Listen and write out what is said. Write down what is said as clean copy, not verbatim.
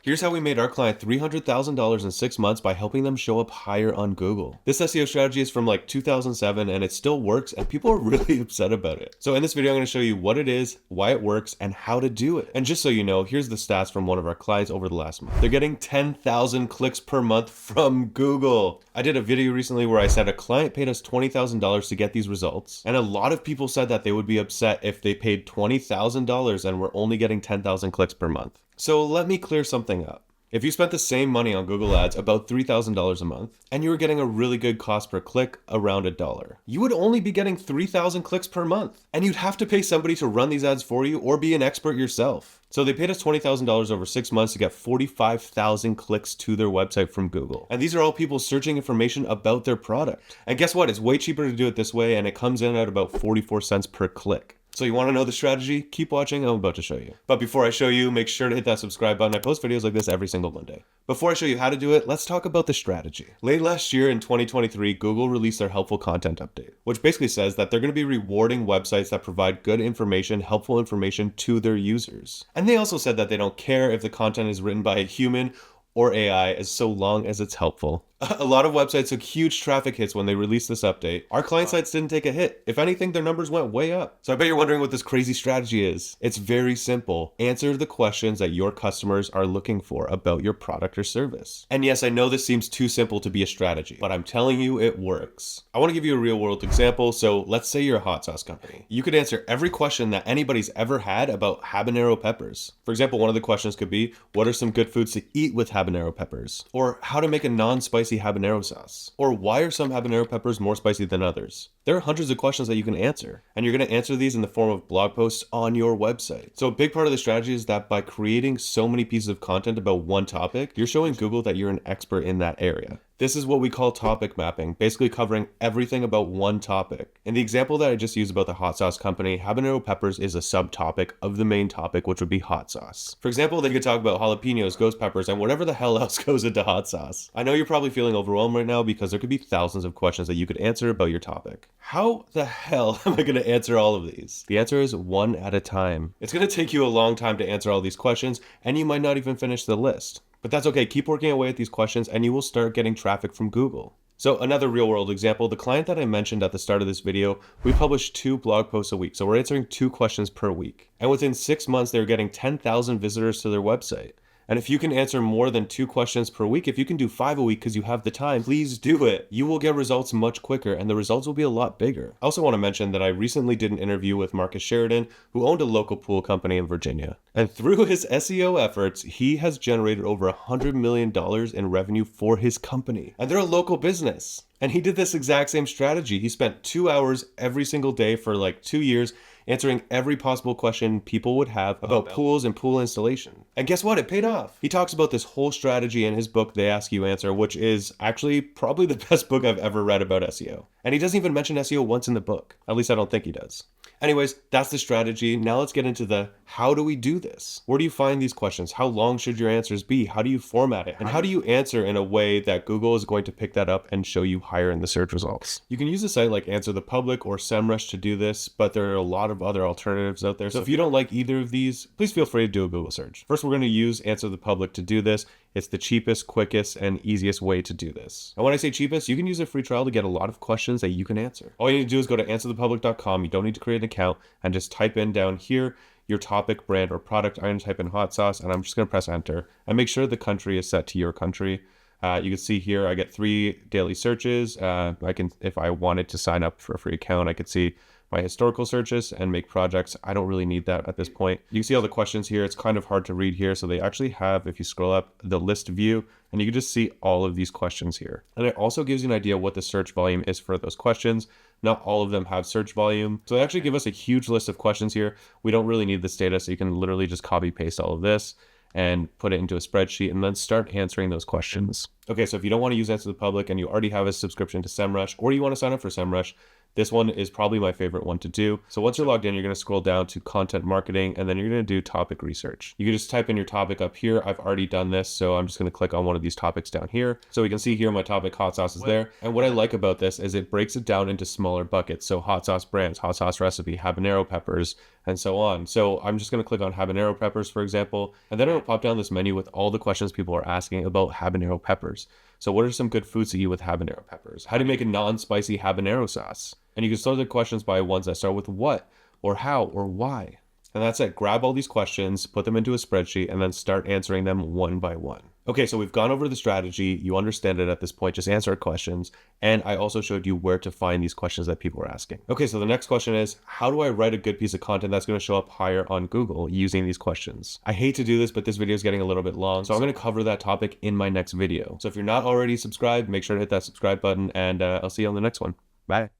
Here's how we made our client $300,000 in 6 months by helping them show up higher on Google. This SEO strategy is from like 2007 and it still works and people are really upset about it. So in this video, I'm going to show you what it is, why it works, and how to do it. And just so you know, here's the stats from one of our clients over the last month. They're getting 10,000 clicks per month from Google. I did a video recently where I said a client paid us $20,000 to get these results. And a lot of people said that they would be upset if they paid $20,000 and were only getting 10,000 clicks per month. So let me clear something up. If you spent the same money on Google Ads, about $3,000 a month, and you were getting a really good cost per click, around $1, you would only be getting 3,000 clicks per month. And you'd have to pay somebody to run these ads for you or be an expert yourself. So they paid us $20,000 over 6 months to get 45,000 clicks to their website from Google. And these are all people searching information about their product. And guess what? It's way cheaper to do it this way, and it comes in at about 44 cents per click. So you want to know the strategy? Keep watching, I'm about to show you. But before I show you, make sure to hit that subscribe button. I post videos like this every single Monday. Before I show you how to do it, let's talk about the strategy. Late last year in 2023, Google released their helpful content update, which basically says that they're going to be rewarding websites that provide good information, helpful information to their users. And they also said that they don't care if the content is written by a human or AI as so long as it's helpful. A lot of websites took huge traffic hits when they released this update. Our client sites didn't take a hit. If anything, their numbers went way up. So I bet you're wondering what this crazy strategy is. It's very simple. Answer the questions that your customers are looking for about your product or service. And yes, I know this seems too simple to be a strategy, but I'm telling you it works. I want to give you a real world example. So let's say you're a hot sauce company. You could answer every question that anybody's ever had about habanero peppers. For example, one of the questions could be, what are some good foods to eat with habanero peppers? Or how to make a non-spicy habanero sauce? Or why are some habanero peppers more spicy than others? There are hundreds of questions that you can answer, and you're going to answer these in the form of blog posts on your website. So a big part of the strategy is that by creating so many pieces of content about one topic, you're showing Google that you're an expert in that area. This is what we call topic mapping, basically covering everything about one topic. In the example that I just used about the hot sauce company, habanero peppers is a subtopic of the main topic, which would be hot sauce. For example, they could talk about jalapenos, ghost peppers, and whatever the hell else goes into hot sauce. I know you're probably feeling overwhelmed right now because there could be thousands of questions that you could answer about your topic. How the hell am I going to answer all of these? The answer is one at a time. It's going to take you a long time to answer all these questions, and you might not even finish the list. But that's okay, keep working away at these questions and you will start getting traffic from Google. So another real world example, the client that I mentioned at the start of this video, we publish 2 blog posts a week. So we're answering 2 questions per week. And within 6 months, they're getting 10,000 visitors to their website. And if you can answer more than 2 questions per week, if you can do 5 a week because you have the time, please do it. You will get results much quicker and the results will be a lot bigger. I also want to mention that I recently did an interview with Marcus Sheridan, who owned a local pool company in Virginia. And through his SEO efforts, he has generated over $100 million in revenue for his company. And they're a local business. And he did this exact same strategy. He spent 2 hours every single day for like 2 years answering every possible question people would have about pools and pool installation. And guess what? It paid off. He talks about this whole strategy in his book, They Ask You Answer, which is actually probably the best book I've ever read about SEO. And he doesn't even mention SEO once in the book. At least I don't think he does. Anyways, that's the strategy. Now let's get into the how do we do this? Where do you find these questions? How long should your answers be? How do you format it? And how do you answer in a way that Google is going to pick that up and show you higher in the search results? You can use a site like Answer the Public or SEMrush to do this, but there are a lot of other alternatives out there. So if you don't like either of these, please feel free to do a Google search. First, we're going to use Answer the Public to do this. It's the cheapest, quickest, and easiest way to do this. And when I say cheapest, you can use a free trial to get a lot of questions that you can answer. All you need to do is go to answerthepublic.com. You don't need to create an account and just type in down here your topic, brand, or product. I'm going to type in hot sauce and I'm just going to press enter and make sure the country is set to your country. You can see here I get 3 daily searches. If I wanted to sign up for a free account, I could see my historical searches and make projects. I don't really need that at this point. You can see all the questions here. It's kind of hard to read here. So they actually have, if you scroll up, the list view, and you can just see all of these questions here. And it also gives you an idea what the search volume is for those questions. Not all of them have search volume. So they actually give us a huge list of questions here. We don't really need this data, so you can literally just copy paste all of this and put it into a spreadsheet and then start answering those questions. Okay, so if you don't want to use Answer the Public and you already have a subscription to SEMrush or you want to sign up for SEMrush, This one is probably my favorite one to do. So once you're logged in, you're going to scroll down to content marketing, and then you're going to do topic research. You can just type in your topic up here. I've already done this, so I'm just going to click on one of these topics down here. So we can see here my topic hot sauce is there. And what I like about this is it breaks it down into smaller buckets. So hot sauce brands, hot sauce recipe, habanero peppers, and so on. So I'm just going to click on habanero peppers, for example, and then it'll pop down this menu with all the questions people are asking about habanero peppers. So what are some good foods to eat with habanero peppers? How do you make a non-spicy habanero sauce? And you can sort the questions by ones that start with what, or how, or why. And that's it. Grab all these questions, put them into a spreadsheet, and then start answering them one by one. Okay, so we've gone over the strategy. You understand it at this point. Just answer questions. And I also showed you where to find these questions that people are asking. Okay, so the next question is, how do I write a good piece of content that's going to show up higher on Google using these questions? I hate to do this, but this video is getting a little bit long, so I'm going to cover that topic in my next video. So if you're not already subscribed, make sure to hit that subscribe button, and I'll see you on the next one. Bye.